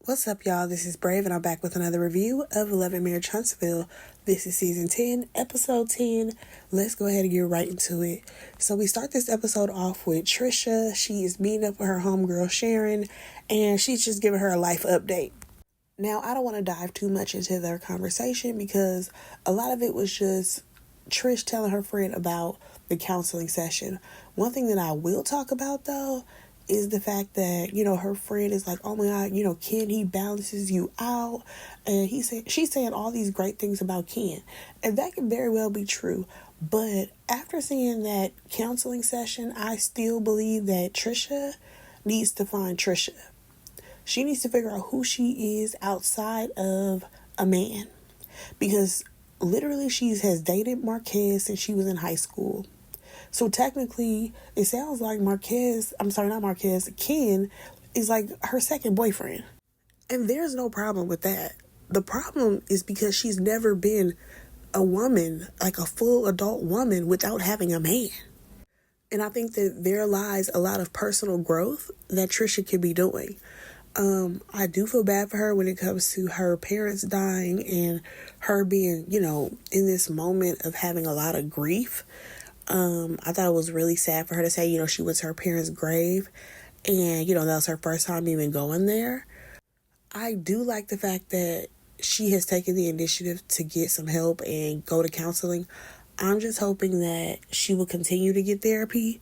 What's up, y'all? This is Brave, and I'm back with another review of 11 Marriage Huntsville. This is season 10, episode 10. Let's go ahead and get right into it. So we start this episode off with Trisha. She is meeting up with her homegirl Sharon, and she's just giving her a life update. Now, I don't want to dive too much into their conversation because a lot of it was just Trish telling her friend about the counseling session. One thing that I will talk about, though, is the fact that, her friend is like, oh my God, Ken, he balances you out. And she's saying all these great things about Ken. And that can very well be true. But after seeing that counseling session, I still believe that Trisha needs to find Trisha. She needs to figure out who she is outside of a man. Because literally she has dated Marquez since she was in high school. So technically, it sounds like Ken is like her second boyfriend. And there's no problem with that. The problem is because she's never been a woman, like a full adult woman, without having a man. And I think that there lies a lot of personal growth that Trisha could be doing. I do feel bad for her when it comes to her parents dying and her being, in this moment of having a lot of grief. I thought it was really sad for her to say, she went to her parents' grave and, that was her first time even going there. I do like the fact that she has taken the initiative to get some help and go to counseling. I'm just hoping that she will continue to get therapy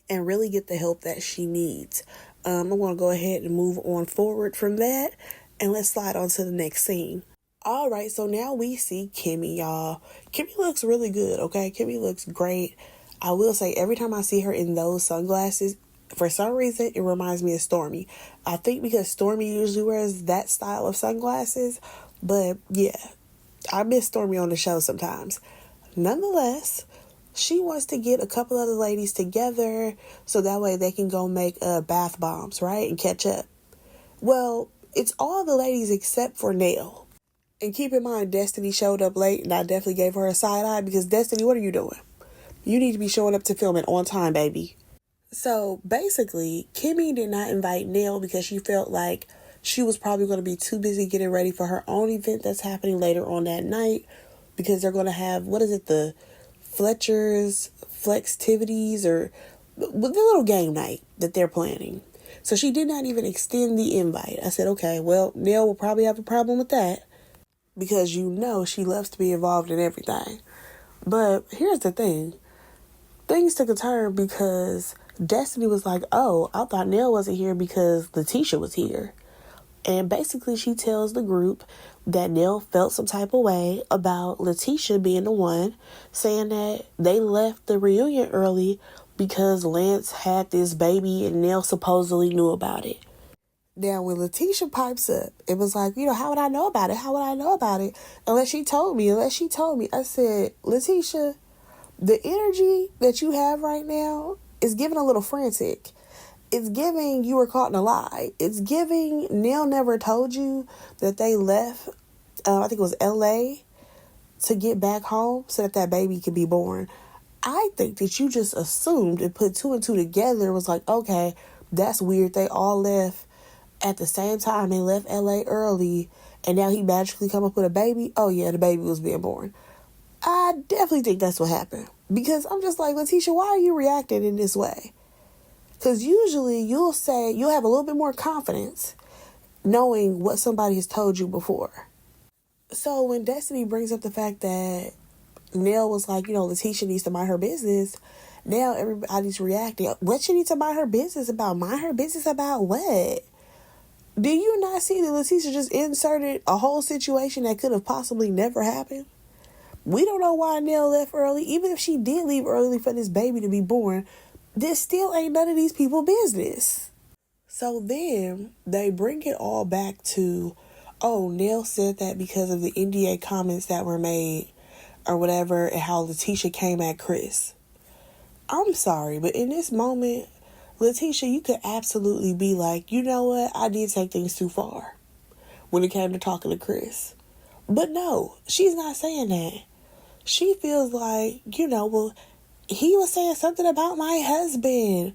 and really get the help that she needs. I'm going to go ahead and move on forward from that, and let's slide on to the next scene. All right, so now we see Kimmy, y'all. Kimmy looks really good, okay? Kimmy looks great. I will say, every time I see her in those sunglasses, for some reason, it reminds me of Stormy. I think because Stormy usually wears that style of sunglasses, but yeah, I miss Stormy on the show sometimes. Nonetheless, she wants to get a couple other ladies together so that way they can go make bath bombs, right? And catch up. Well, it's all the ladies except for Nell. And keep in mind, Destiny showed up late, and I definitely gave her a side eye because, Destiny, what are you doing? You need to be showing up to filming on time, baby. So, basically, Kimmy did not invite Nell because she felt like she was probably going to be too busy getting ready for her own event that's happening later on that night because they're going to have, the Fletcher's Flextivities or the little game night that they're planning. So, she did not even extend the invite. I said, okay, well, Nell will probably have a problem with that. Because she loves to be involved in everything. But here's the thing. Things took a turn because Destiny was like, oh, I thought Nell wasn't here because Letitia was here. And basically she tells the group that Nell felt some type of way about Letitia being the one, saying that they left the reunion early because Lance had this baby and Nell supposedly knew about it. Now, when Letitia pipes up, it was like, how would I know about it? How would I know about it? Unless she told me. I said, Letitia, the energy that you have right now is giving a little frantic. It's giving you were caught in a lie. It's giving Nell never told you that they left, I think it was LA, to get back home so that baby could be born. I think that you just assumed and put two and two together and was like, okay, that's weird. They all left at the same time. They left LA early and now he magically come up with a baby. Oh yeah, the baby was being born. I definitely think that's what happened. Because I'm just like, Letitia, why are you reacting in this way? Because usually you'll have a little bit more confidence knowing what somebody has told you before. So when Destiny brings up the fact that Nell was like, Letitia needs to mind her business, now everybody's reacting. What she needs to mind her business about? Mind her business about what? Do you not see that Letitia just inserted a whole situation that could have possibly never happened? We don't know why Nell left early. Even if she did leave early for this baby to be born, this still ain't none of these people's business. So then they bring it all back to, oh, Nell said that because of the NDA comments that were made or whatever, and how Letitia came at Chris. I'm sorry, but in this moment, Letitia, you could absolutely be like, you know what? I did take things too far when it came to talking to Chris. But no, she's not saying that. She feels like, well, he was saying something about my husband.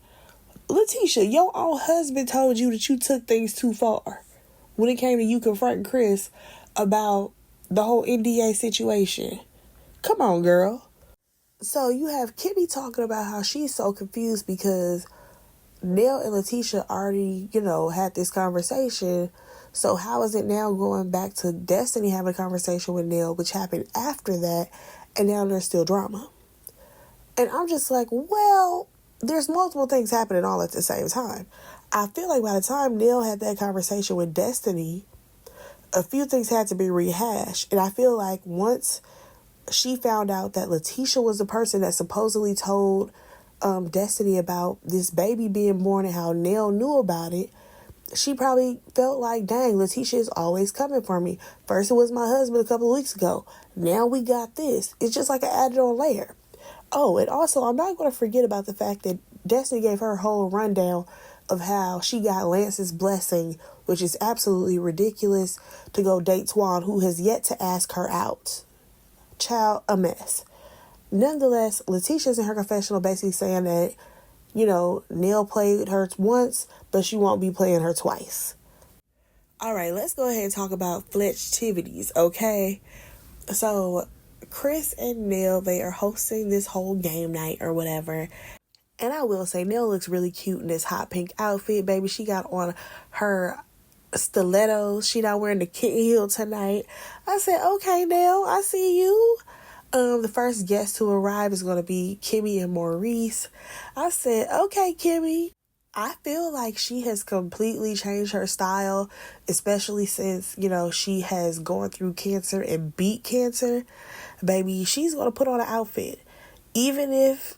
Letitia, your own husband told you that you took things too far. when it came to you confronting Chris about the whole NDA situation. Come on, girl. So you have Kimmy talking about how she's so confused because Nell and Letitia already, had this conversation. So how is it now going back to Destiny having a conversation with Nell, which happened after that, and now there's still drama? And I'm just like, well, there's multiple things happening all at the same time. I feel like by the time Nell had that conversation with Destiny, a few things had to be rehashed. And I feel like once she found out that Letitia was the person that supposedly told Destiny about this baby being born and how Nell knew about it, she probably felt like, dang, Letitia is always coming for me. First it was my husband a couple of weeks ago. Now we got this. It's just like an added on layer. Oh, and also I'm not going to forget about the fact that Destiny gave her whole rundown of how she got Lance's blessing, which is absolutely ridiculous, to go date Twan, who has yet to ask her out. Child, a mess. Nonetheless, Letitia's in her confessional basically saying that, Nell played her once, but she won't be playing her twice. All right, let's go ahead and talk about festivities, okay? So, Chris and Nell, they are hosting this whole game night or whatever. And I will say, Nell looks really cute in this hot pink outfit, baby. She got on her stilettos. She not wearing the kitten heel tonight. I said, okay, Nell, I see you. The first guest to arrive is going to be Kimmy and Maurice. I said, okay, Kimmy. I feel like she has completely changed her style, especially since, she has gone through cancer and beat cancer. Baby, she's going to put on an outfit. Even if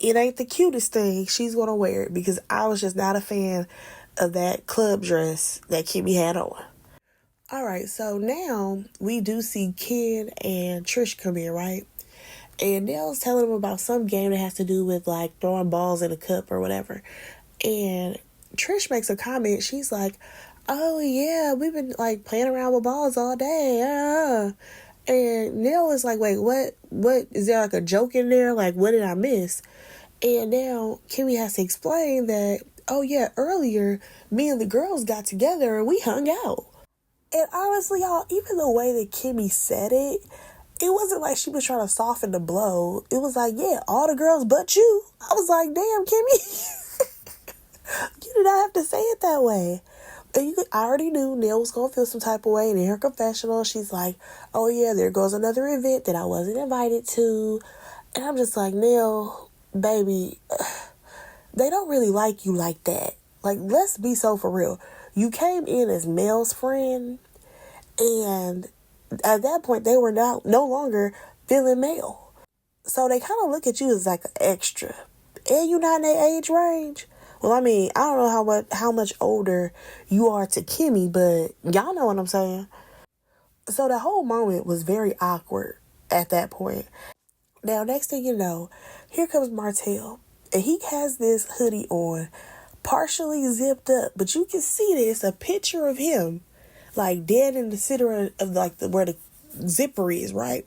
it ain't the cutest thing, she's going to wear it, because I was just not a fan of that club dress that Kimmy had on. All right, so now we do see Ken and Trish come in, right? And Nell's telling them about some game that has to do with, like, throwing balls in a cup or whatever. And Trish makes a comment. She's like, oh, yeah, we've been, like, playing around with balls all day. And Nell is like, wait, what? Is there, like, a joke in there? Like, what did I miss? And now Kimmy has to explain that, oh, yeah, earlier, me and the girls got together and we hung out. And honestly, y'all, even the way that Kimmy said it, it wasn't like she was trying to soften the blow. It was like, yeah, all the girls but you. I was like, damn, Kimmy. You did not have to say it that way. And I already knew Nell was going to feel some type of way. And in her confessional, she's like, oh, yeah, there goes another event that I wasn't invited to. And I'm just like, Nell, baby, they don't really like you like that. Like, let's be so for real. You came in as Mel's friend, and at that point, they were no longer feeling Mel. So they kind of look at you as like an extra. And you're not in their age range. Well, I mean, I don't know how much older you are to Kimmy, but y'all know what I'm saying. So the whole moment was very awkward at that point. Now, next thing you know, here comes Martell. And he has this hoodie on, partially zipped up, but you can see that it's a picture of him, like dead in the center of like where the zipper is, right?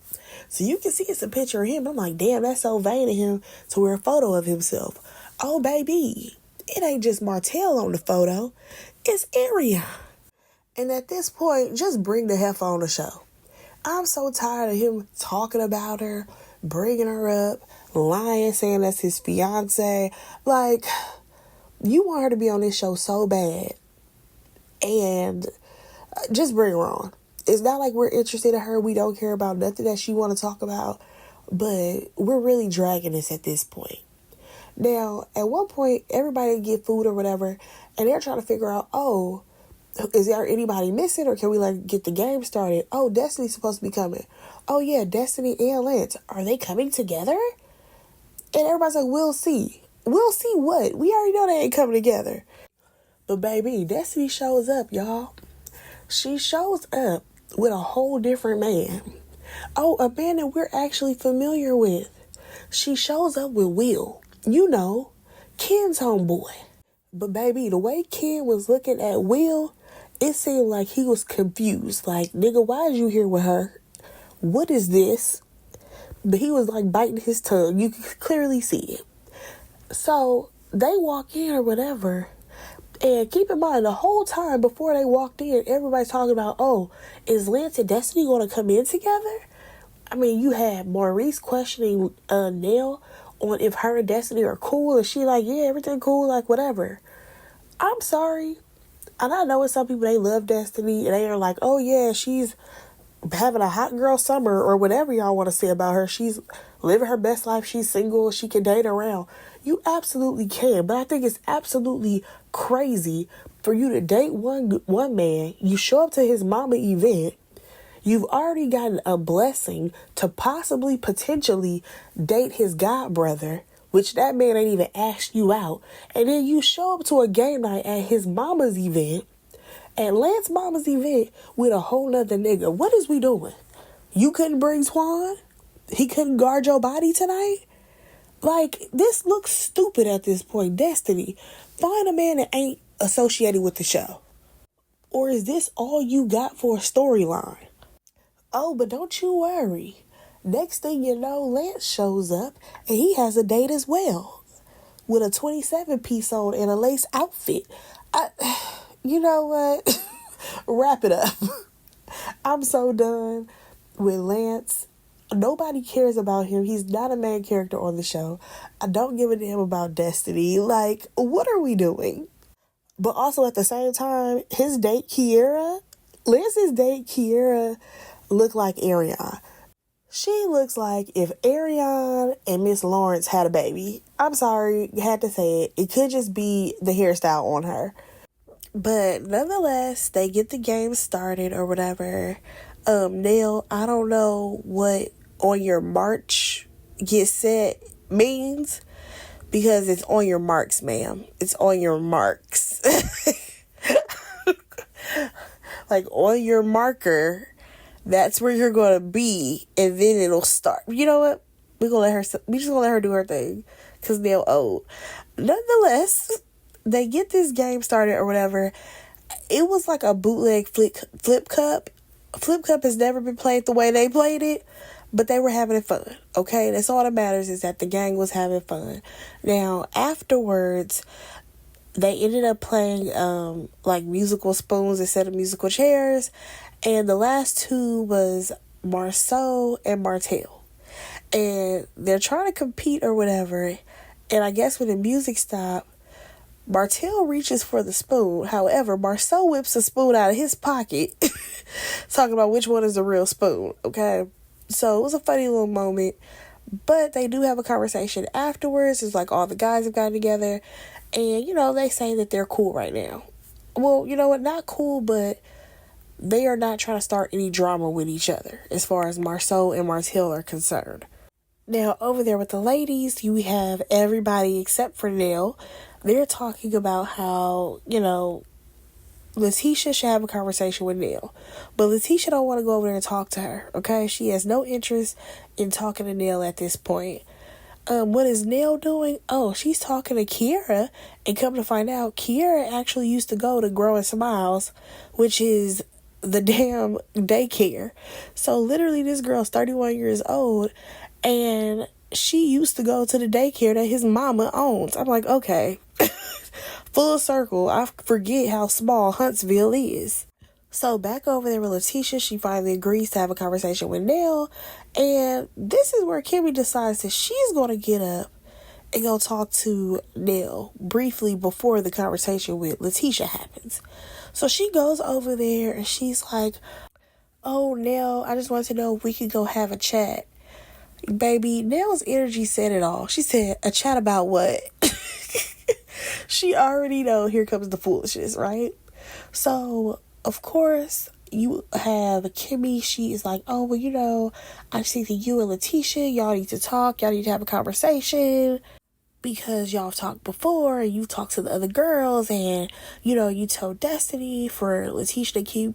So you can see it's a picture of him. I'm like, damn, that's so vain of him to wear a photo of himself. Oh, baby, it ain't just Martell on the photo, it's Ariana. And at this point, just bring the heifer on the show. I'm so tired of him talking about her, bringing her up, lying, saying that's his fiance. Like, you want her to be on this show so bad, and just bring her on. It's not like we're interested in her. We don't care about nothing that she want to talk about, but we're really dragging this at this point. Now, at one point, everybody get food or whatever, and they're trying to figure out, oh, is there anybody missing, or can we like get the game started? Oh, Destiny's supposed to be coming. Oh yeah, Destiny and Lance, are they coming together? And everybody's like, we'll see. We'll see what? We already know they ain't coming together. But baby, Destiny shows up, y'all. She shows up with a whole different man. Oh, a man that we're actually familiar with. She shows up with Will. You know, Ken's homeboy. But baby, the way Ken was looking at Will, it seemed like he was confused. Like, nigga, why is you here with her? What is this? But he was like biting his tongue. You could clearly see it. So they walk in or whatever, And keep in mind, the whole time before they walked in, everybody's talking about, oh, is Lance and Destiny going to come in together? I mean, you had Maurice questioning Nell on if her and Destiny are cool, and she like, yeah, everything cool, like, whatever. I'm sorry. And I know it's some people, they love Destiny, and they are like, oh, yeah, she's having a hot girl summer, or whatever y'all want to say about her. She's living her best life. She's single. She can date around. You absolutely can. But I think it's absolutely crazy for you to date one man. You show up to his mama event. You've already gotten a blessing to possibly, potentially date his god brother, which that man ain't even asked you out. And then you show up to a game night at his mama's event, at Lance's mama's event, with a whole nother nigga. What is we doing? You couldn't bring Twan? He couldn't guard your body tonight? Like, this looks stupid at this point. Destiny, find a man that ain't associated with the show. Or is this all you got for a storyline? Oh, but don't you worry. Next thing you know, Lance shows up and he has a date as well, with a 27-piece on and a lace outfit. You know what? Wrap it up. I'm so done with Lance. Nobody cares about him. He's not a main character on the show. I don't give a damn about Destiny. Like, what are we doing? But also at the same time, his date, Kiera, Lance's date, Kiera, looked like Ariane. She looks like if Ariane and Miss Lawrence had a baby. I'm sorry, had to say it. It could just be the hairstyle on her. But nonetheless, they get the game started or whatever. Nell, I don't know what on your march get set means, because it's on your marks, ma'am. It's on your marks. Like, on your marker, that's where you're going to be, and then it'll start. You know what? We just gonna let her do her thing, because Nell old. Nonetheless, they get this game started or whatever. It was like a bootleg flip cup. Flip cup has never been played the way they played it, but they were having fun. Okay, that's all that matters, is that the gang was having fun. Now, afterwards, they ended up playing like musical spoons instead of musical chairs, and the last two was Marceau and Martell, and they're trying to compete or whatever. And I guess when the music stopped, Martell reaches for the spoon. However, Marceau whips a spoon out of his pocket, talking about which one is the real spoon, okay? So it was a funny little moment, but they do have a conversation afterwards. It's like all the guys have gotten together, and, you know, they say that they're cool right now. Well, you know what? Not cool, but they are not trying to start any drama with each other as far as Marceau and Martell are concerned. Now, over there with the ladies, you have everybody except for Nell. They're talking about how, you know, Letitia should have a conversation with Nell. But Letitia don't want to go over there and talk to her, okay? She has no interest in talking to Nell at this point. What is Nell doing? Oh, she's talking to Kiera, and come to find out, Kiera actually used to go to Growing Smiles, which is the damn daycare. So literally, this girl's 31 years old, and she used to go to the daycare that his mama owns. I'm like, okay, full circle. I forget how small Huntsville is. So back over there with Letitia, she finally agrees to have a conversation with Nell. And this is where Kimmy decides that she's going to get up and go talk to Nell briefly before the conversation with Letitia happens. So she goes over there and she's like, oh, Nell, I just wanted to know if we could go have a chat. Baby, Nell's energy said it all. She said, a chat about what? She already know here comes the foolishness, right? So, of course, you have Kimmy. She is like, oh, well, you know, I see that you and Letitia, y'all need to talk. Y'all need to have a conversation, because y'all have talked before, and you've talked to the other girls, and, you know, you told Destiny for Letitia to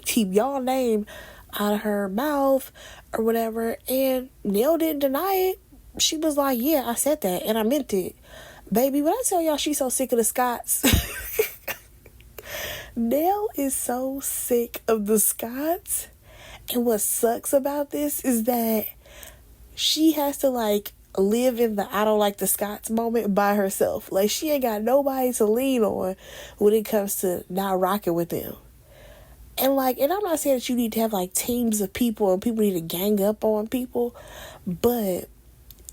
keep y'all name out of her mouth or whatever. And Nell didn't deny it. She was like, yeah, I said that, and I meant it. Baby, when I tell y'all she's so sick of the Scots, Nell is so sick of the Scots. And what sucks about this is that she has to, like, live in the I don't like the Scots moment by herself. Like, she ain't got nobody to lean on when it comes to not rocking with them. And I'm not saying that you need to have like teams of people and people need to gang up on people, but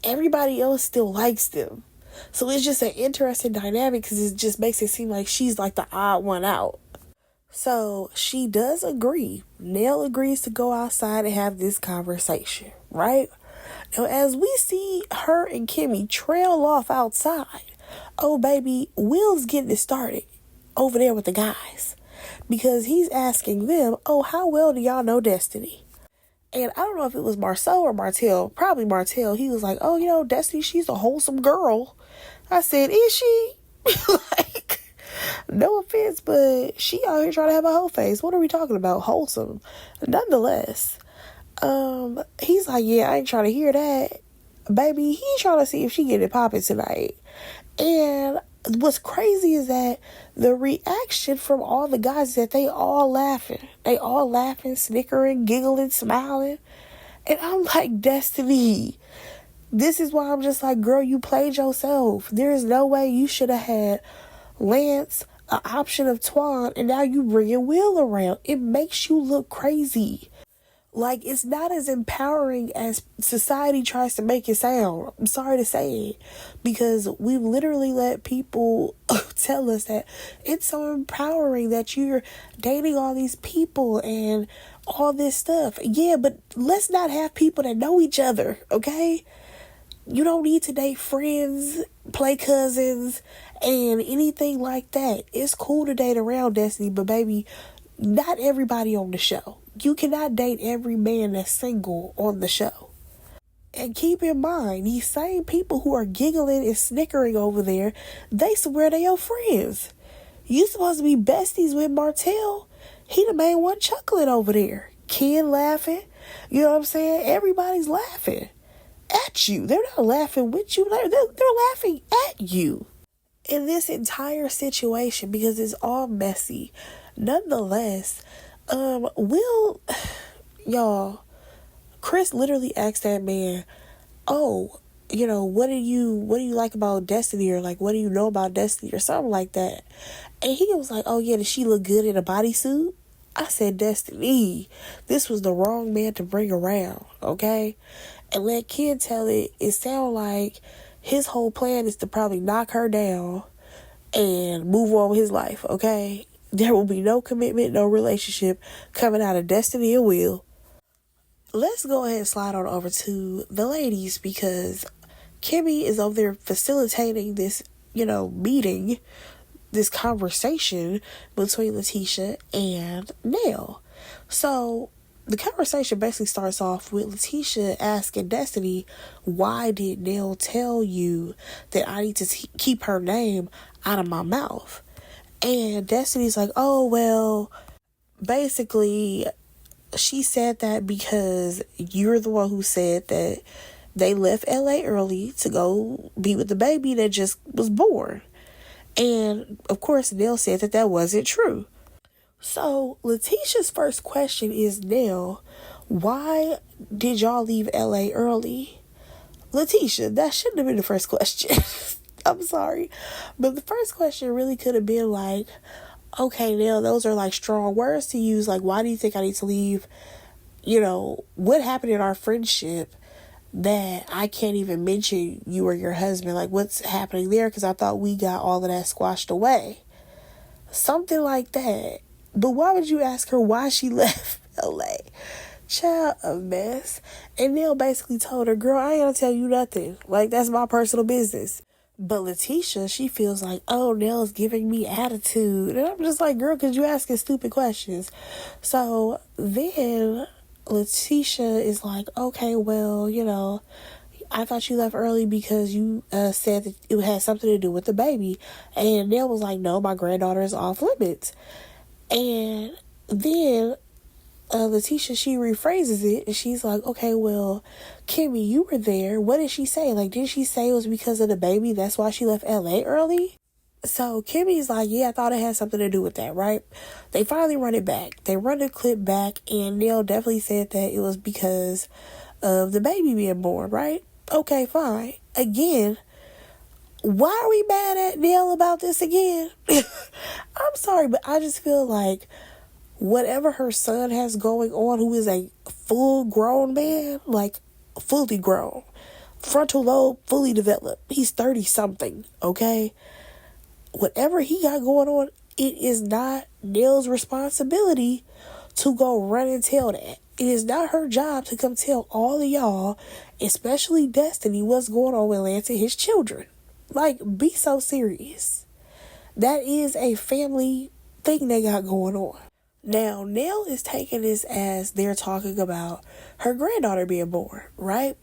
everybody else still likes them. So it's just an interesting dynamic because it just makes it seem like she's like the odd one out. So she does agree. Nell agrees to go outside and have this conversation, right? Now, as we see her and Kimmy trail off outside, oh baby, Will's getting it started over there with the guys. Because he's asking them, oh, how well do y'all know Destiny? And I don't know if it was Marcel or Martell. Probably Martell. He was like, oh, Destiny, she's a wholesome girl. I said, is she? Like, no offense, but she out here trying to have a whole face. What are we talking about? Wholesome. Nonetheless, he's like, yeah, I ain't trying to hear that. Baby, he's trying to see if she get it popping tonight. And what's crazy is that the reaction from all the guys is that they all laughing. They all laughing, snickering, giggling, smiling. And I'm like, Destiny, this is why I'm just like, girl, you played yourself. There is no way you should have had Lance, an option of Twan, and now you bringing Will around. It makes you look crazy. Like, it's not as empowering as society tries to make it sound. I'm sorry to say it. Because we've literally let people tell us that it's so empowering that you're dating all these people and all this stuff. Yeah, but let's not have people that know each other, okay? You don't need to date friends, play cousins, and anything like that. It's cool to date around Destiny, but baby, not everybody on the show. You cannot date every man that's single on the show. And keep in mind, these same people who are giggling and snickering over there, they swear they your friends. You supposed to be besties with Martell. He the main one chuckling over there. Ken laughing. You know what I'm saying? Everybody's laughing at you. They're not laughing with you. They're laughing at you. In this entire situation, because it's all messy. Nonetheless, Will, y'all, Chris literally asked that man, oh, what do you like about Destiny, or like, what do you know about Destiny, or something like that. And he was like, oh yeah, does she look good in a bodysuit? I said, Destiny, this was the wrong man to bring around, okay? And let Ken tell it sound like his whole plan is to probably knock her down and move on with his life, okay? There will be no commitment, no relationship coming out of Destiny and Will. Let's go ahead and slide on over to the ladies, because Kimmy is over there facilitating this, meeting, this conversation between Letitia and Nell. So the conversation basically starts off with Letitia asking Destiny, why did Nell tell you that I need to keep her name out of my mouth? And Destiny's like, oh, well, basically, she said that because you're the one who said that they left LA early to go be with the baby that just was born. And, of course, Nell said that wasn't true. So, Letitia's first question is, Nell, why did y'all leave LA early? Letitia, that shouldn't have been the first question. I'm sorry. But the first question really could have been like, okay, Nell, those are like strong words to use. Like, why do you think I need to leave? What happened in our friendship that I can't even mention you or your husband? Like, what's happening there? Because I thought we got all of that squashed away. Something like that. But why would you ask her why she left LA? Child, a mess. And Nell basically told her, girl, I ain't gonna tell you nothing. Like, that's my personal business. But Letitia, she feels like, oh, Nell's giving me attitude. And I'm just like, girl, because you asking stupid questions. So then Letitia is like, okay, well, I thought you left early because you said that it had something to do with the baby. And Nell was like, no, my granddaughter is off limits. And then Letitia, she rephrases it and she's like, okay, well, Kimmy, you were there. What did she say? Like, did she say it was because of the baby? That's why she left LA early? So Kimmy's like, yeah, I thought it had something to do with that, right? They finally run it back. They run the clip back and Nell definitely said that it was because of the baby being born, right? Okay, fine. Again, why are we mad at Neil about this again? I'm sorry, but I just feel like whatever her son has going on, who is a full grown man, like fully grown, frontal lobe fully developed, he's 30 something, okay? Whatever he got going on, it is not Nell's responsibility to go run and tell that. It is not her job to come tell all of y'all, especially Destiny, what's going on with Lance and his children. Like, be so serious. That is a family thing they got going on. Now, Nell is taking this as they're talking about her granddaughter being born, right?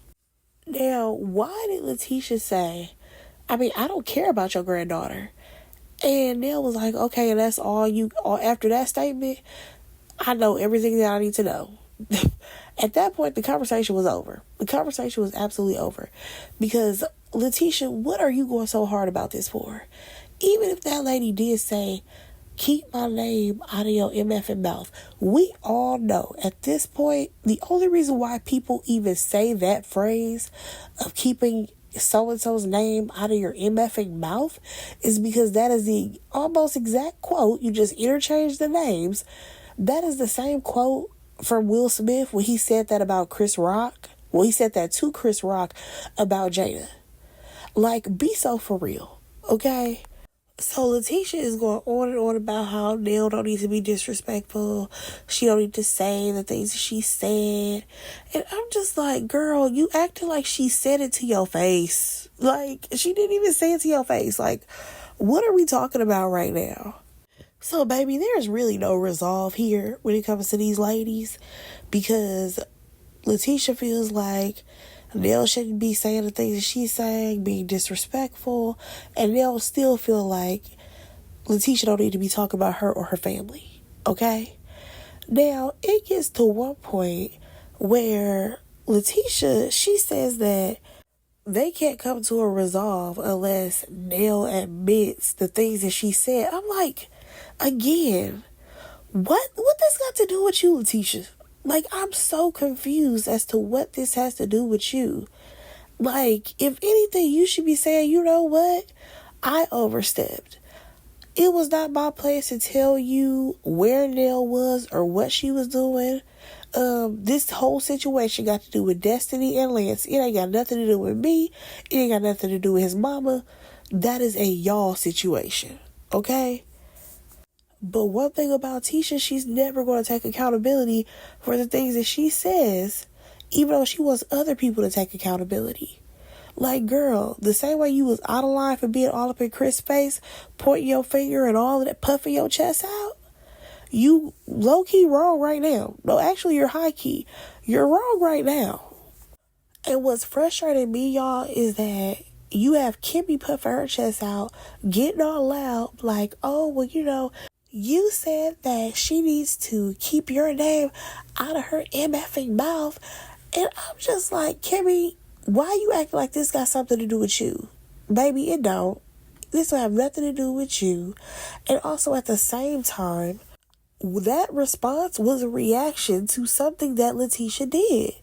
Now, why did Letitia say, I mean, I don't care about your granddaughter? And Nell was like, okay, and that's all you, after that statement, I know everything that I need to know. At that point, the conversation was over. The conversation was absolutely over. Because, Letitia, what are you going so hard about this for? Even if that lady did say, keep my name out of your MFing mouth, we all know at this point, the only reason why people even say that phrase of keeping so-and-so's name out of your MFing mouth is because that is the almost exact quote. You just interchange the names. That is the same quote from Will Smith when he said that about Chris Rock. Well, he said that to Chris Rock about Jada. Like, be so for real, okay? So Letitia is going on and on about how Nell don't need to be disrespectful. She don't need to say the things that she said. And I'm just like, girl, you acting like she said it to your face. Like, she didn't even say it to your face. Like, what are we talking about right now? So, baby, there's really no resolve here when it comes to these ladies. Because Letitia feels like Nell shouldn't be saying the things that she's saying, being disrespectful, and Nell still feel like Letitia don't need to be talking about her or her family, okay? Now, it gets to one point where Letitia, she says that they can't come to a resolve unless Nell admits the things that she said. I'm like, again, what this got to do with you, Letitia? Like, I'm so confused as to what this has to do with you. Like, if anything, you should be saying, you know what? I overstepped. It was not my place to tell you where Nell was or what she was doing. This whole situation got to do with Destiny and Lance. It ain't got nothing to do with me. It ain't got nothing to do with his mama. That is a y'all situation, okay? But one thing about Tisha, she's never going to take accountability for the things that she says, even though she wants other people to take accountability. Like, girl, the same way you was out of line for being all up in Chris' face, pointing your finger and all of that, puffing your chest out, you low-key wrong right now. No, actually, you're high-key. You're wrong right now. And what's frustrating me, y'all, is that you have Kimmy puffing her chest out, getting all loud, like, oh, well, you know, you said that she needs to keep your name out of her MFing mouth. And I'm just like, Kimmy, why you acting like this got something to do with you? Baby, it don't. This will have nothing to do with you. And also at the same time, that response was a reaction to something that Letitia did.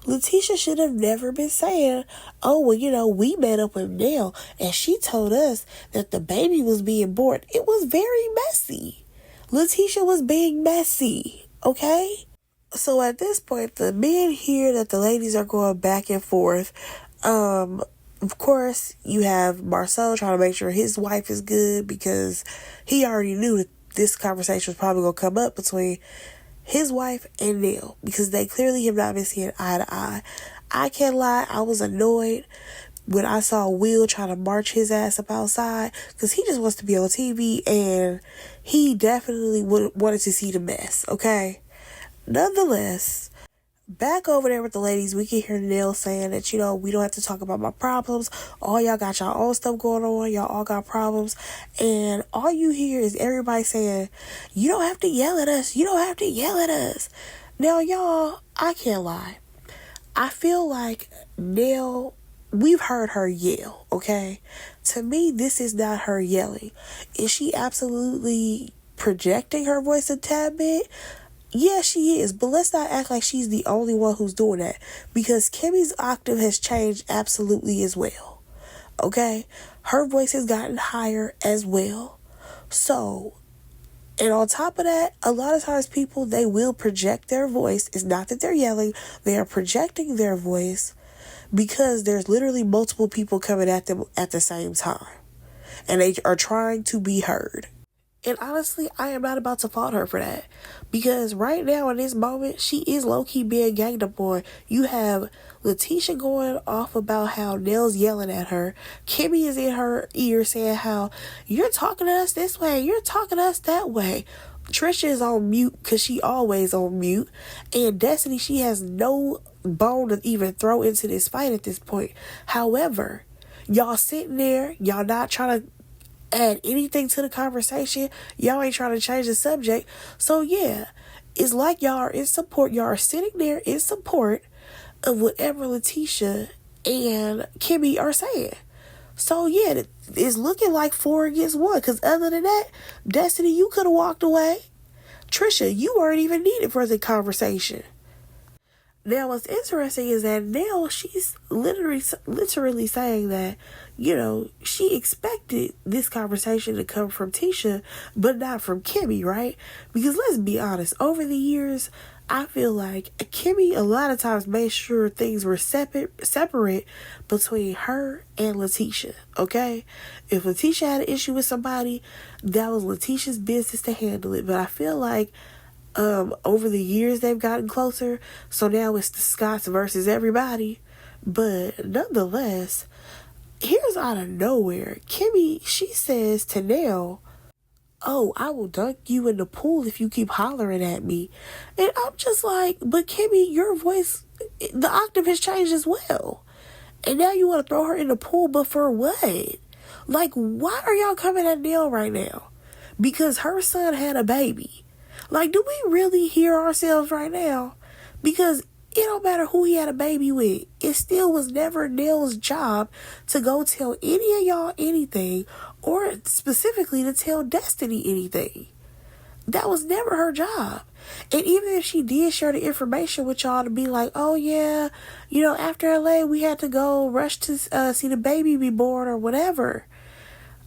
Letitia should have never been saying, oh, well, you know, we met up with Nell and she told us that the baby was being born. It was very messy. Letitia was being messy, okay? So at this point, the men hear that the ladies are going back and forth. Of course, you have Marcel trying to make sure his wife is good because he already knew that this conversation was probably going to come up between his wife and Nell, because they clearly have not been seeing eye to eye. I can't lie, I was annoyed when I saw Will trying to march his ass up outside, because he just wants to be on TV, and he definitely wanted to see the mess, okay? Nonetheless, back over there with the ladies, we can hear Nell saying that, you know, we don't have to talk about my problems. All y'all got y'all own stuff going on. Y'all all got problems. And all you hear is everybody saying, you don't have to yell at us. You don't have to yell at us. Now, y'all, I can't lie. I feel like Nell, we've heard her yell, okay? To me, this is not her yelling. Is she absolutely projecting her voice a tad bit? Yeah, she is, but let's not act like she's the only one who's doing that, because Kimmy's octave has changed absolutely as well. Okay? Her voice has gotten higher as well. So, and on top of that, a lot of times people, they will project their voice. It's not that they're yelling, they are projecting their voice because there's literally multiple people coming at them at the same time. And they are trying to be heard. And honestly, I am not about to fault her for that. Because right now, in this moment, she is low-key being ganged up on. You have Letitia going off about how Nell's yelling at her. Kimmy is in her ear saying how, you're talking to us this way, you're talking to us that way. Trisha is on mute because she always on mute. And Destiny, she has no bone to even throw into this fight at this point. However, y'all sitting there, y'all not trying to add anything to the conversation. Y'all ain't trying to change the subject. So yeah, it's like y'all are in support. Y'all are sitting there in support of whatever Letitia and Kimmy are saying. So yeah, it's looking like 4 against 1. Because other than that, Destiny, you could have walked away. Trisha, you weren't even needed for the conversation. Now, what's interesting is that now she's literally saying that, you know, she expected this conversation to come from Tisha, but not from Kimmy, right? Because let's be honest, over the years, I feel like Kimmy a lot of times made sure things were separate between her and Letitia, okay? If Letitia had an issue with somebody, that was Letitia's business to handle it. But I feel like over the years they've gotten closer, so now it's the Scots versus everybody. But nonetheless, here's out of nowhere, Kimmy, she says to Nell, oh, I will dunk you in the pool if you keep hollering at me. And I'm just like, but Kimmy, your voice, the octave has changed as well. And now you want to throw her in the pool, but for what? Like, why are y'all coming at Nell right now? Because her son had a baby. Like, do we really hear ourselves right now? Because it don't matter who he had a baby with. It still was never Nell's job to go tell any of y'all anything, or specifically to tell Destiny anything. That was never her job. And even if she did share the information with y'all to be like, oh yeah, you know, after LA, we had to go rush to see the baby be born or whatever.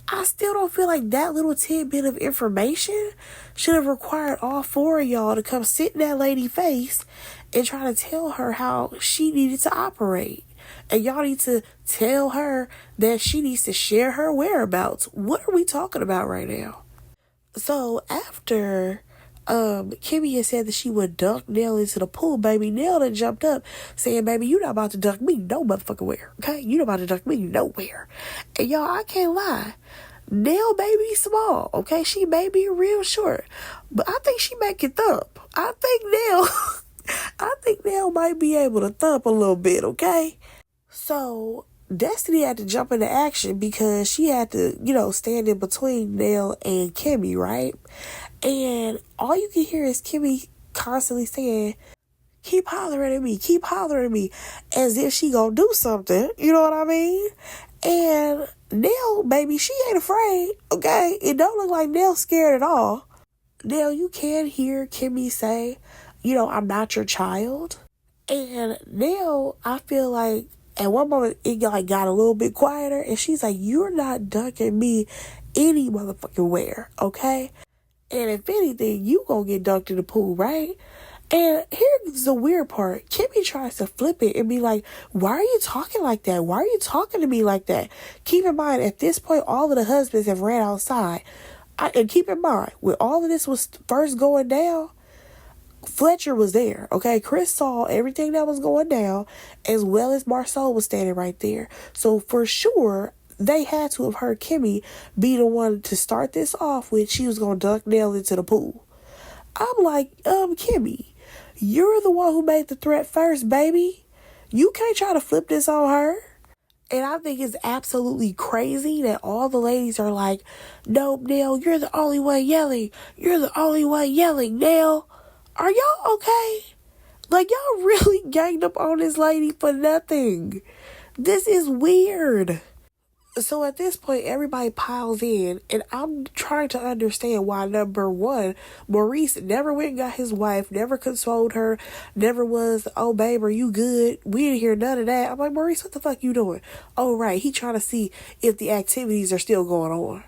I still don't feel like that little tidbit of information should have required all 4 of y'all to come sit in that lady's face and try to tell her how she needed to operate. And y'all need to tell her that she needs to share her whereabouts. What are we talking about right now? So after Kimmy had said that she would dunk Nell into the pool, baby, Nell done jumped up saying, baby, you not about to dunk me no motherfucking where, okay? You not about to dunk me nowhere. And y'all, I can't lie. Nell may be small, okay? She may be real short, but I think she may can thump. I think Nell might be able to thump a little bit, okay? So Destiny had to jump into action because she had to, you know, stand in between Nell and Kimmy, right? And all you can hear is Kimmy constantly saying, keep hollering at me, as if she gonna do something, you know what I mean? And Nell, baby, she ain't afraid, okay? It don't look like Nell's scared at all. Nell, you can hear Kimmy say, you know, I'm not your child. And Nell, I feel like at one moment it got a little bit quieter, and she's like, you're not dunking me any motherfucking where, okay? And if anything, you gonna get dunked in the pool, right? And here's the weird part. Kimmy tries to flip it and be like, why are you talking like that? Why are you talking to me like that? Keep in mind, at this point, all of the husbands have ran outside. And keep in mind, when all of this was first going down, Fletcher was there, okay? Chris saw everything that was going down, as well as Marcel was standing right there. So for sure, they had to have heard Kimmy be the one to start this off with. She was going to dunk Nell into the pool. I'm like, Kimmy, you're the one who made the threat first, baby. You can't try to flip this on her. And I think it's absolutely crazy that all the ladies are like, no, Nell, you're the only one yelling. You're the only one yelling, Nell. Are y'all okay? Like, y'all really ganged up on this lady for nothing. This is weird. So at this point, everybody piles in, and I'm trying to understand why, number one, Maurice never went and got his wife, never consoled her, never was, oh, babe, are you good? We didn't hear none of that. I'm like, Maurice, what the fuck you doing? Oh, right, he trying to see if the activities are still going on.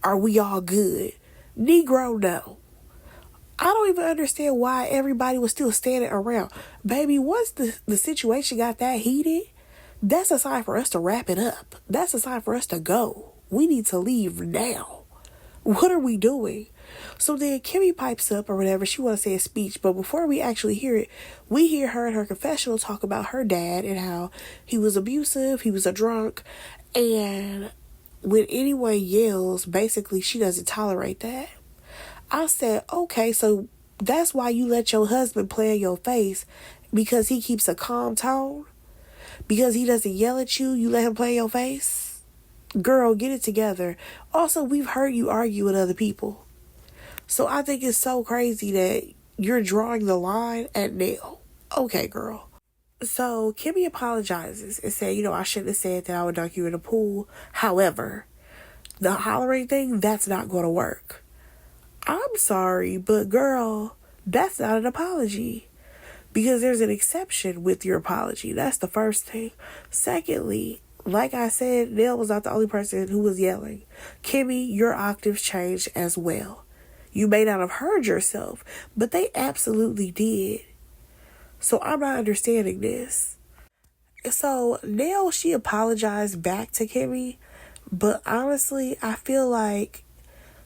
Are we all good? Negro, no. I don't even understand why everybody was still standing around. Baby, once the situation got that heated, that's a sign for us to wrap it up. That's a sign for us to go. We need to leave now. What are we doing? So then Kimmy pipes up or whatever. She want to say a speech. But before we actually hear it, we hear her in her confessional talk about her dad and how he was abusive. He was a drunk. And when anyone yells, basically she doesn't tolerate that. I said, okay, so that's why you let your husband play in your face, because he keeps a calm tone? Because he doesn't yell at you, you let him play in your face? Girl, get it together. Also, we've heard you argue with other people. So I think it's so crazy that you're drawing the line at Nell. Okay, girl. So Kimmy apologizes and said, I shouldn't have said that I would dunk you in the pool. However, the hollering thing, that's not going to work. I'm sorry, but girl, that's not an apology. Because there's an exception with your apology. That's the first thing. Secondly, like I said, Nell was not the only person who was yelling. Kimmy, your octaves changed as well. You may not have heard yourself, but they absolutely did. So I'm not understanding this. So Nell, she apologized back to Kimmy, but honestly, I feel like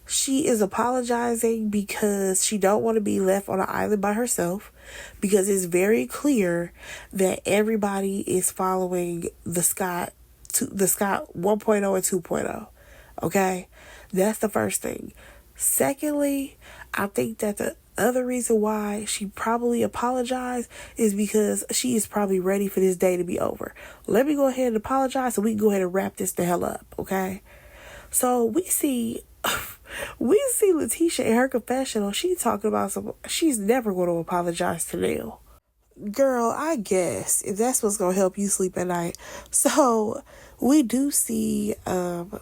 she is apologizing because she don't want to be left on an island by herself, because it's very clear that everybody is following the Scott 1.0 and 2.0. Okay? That's the first thing. Secondly, I think that the other reason why she probably apologized is because she is probably ready for this day to be over. Let me go ahead and apologize so we can go ahead and wrap this the hell up, okay? So we see Letitia in her confessional. She talking about she's never going to apologize to Nell. Girl, I guess if that's what's going to help you sleep at night. So we do see Nell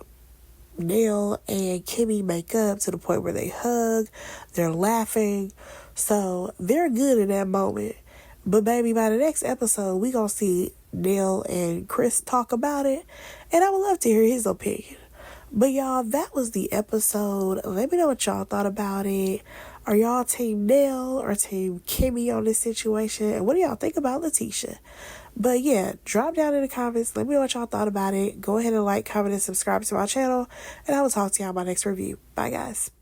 and Kimmy make up to the point where they hug. They're laughing. So they're good in that moment. But baby, by the next episode, we going to see Nell and Chris talk about it. And I would love to hear his opinion. But y'all, that was the episode. Let me know what y'all thought about it. Are y'all team Nell or team Kimmy on this situation? And what do y'all think about Letitia? But yeah, drop down in the comments. Let me know what y'all thought about it. Go ahead and like, comment, and subscribe to my channel. And I will talk to y'all in my next review. Bye, guys.